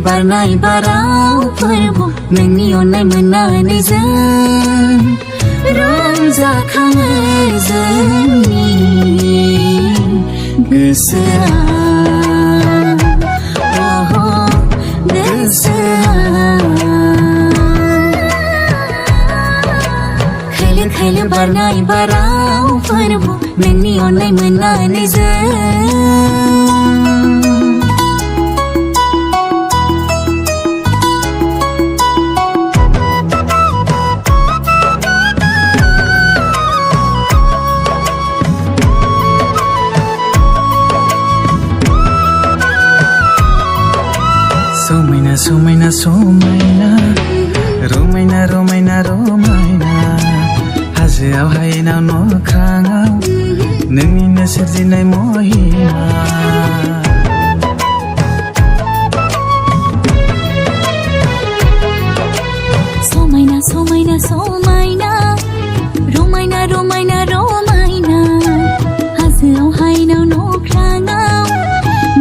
Barnai Bara फोरबो नोंनि अननाय मोननानै जों रंजाखाङो जोंनि गोसोआ kwlw Barnai Bara फोरबो नोंनि अननाय मोननानै जों Somaina, somaina, somaina Romaina, romaina, romaina Hazoआव हायेनाव न'ख्राङाव नोंनिनो सोरजिनाय महिमा Somaina, somaina, somaina Romaina, romaina, romaina Hazoआव हायेनाव न'ख्राङाव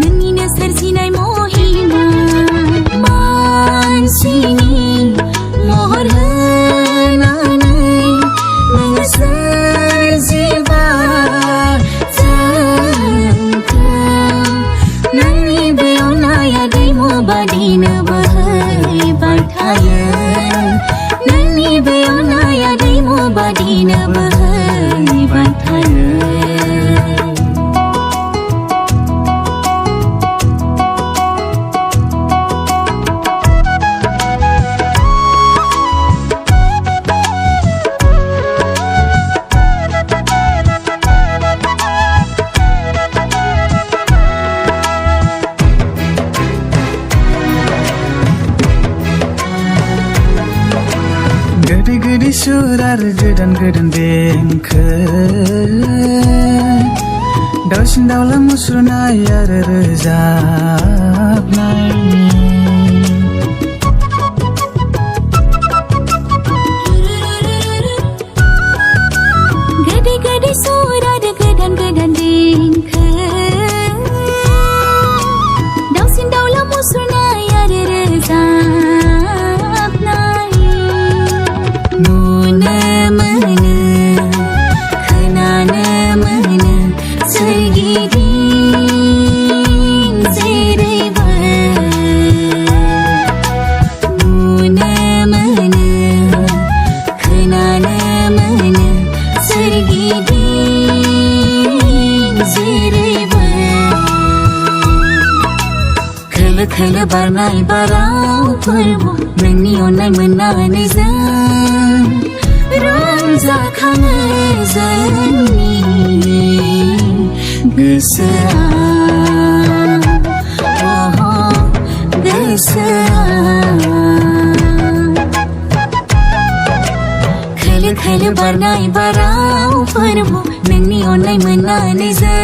नोंनिनो सोरजिनाय महिमा मानसिनि महर होनानै नोङो सोरजिबाय जोंखौ नोंनि बे अननाया दैमु बादिनो बोहैबाय थायो नोंनि बे अननाया दैमु बादिनो बोहैबाय थायो गोदै सुर आरो गोदान गोदान देंखो दाउसिन दाउला मुसुरनाय आरो रोजाबनाय गोदै गोदै सुर आरो गोदान गोदान देंखो दाउसिन दाउला मुसुरनाय आरो रोजाबनाय नुनो मोनो खोनानो मोनो सोरगिदिं जेरैबो नुनो मोनो खोनानो मोनो सोरगिदिं जेरैबो kwlw Barnai Bara फोरबो नोंनि अननाय मोननानै जों रंजाखाङो जोंनि गोसोआ kwlw Barnai Bara फोरबो नोंनि अननाय मोननानै जों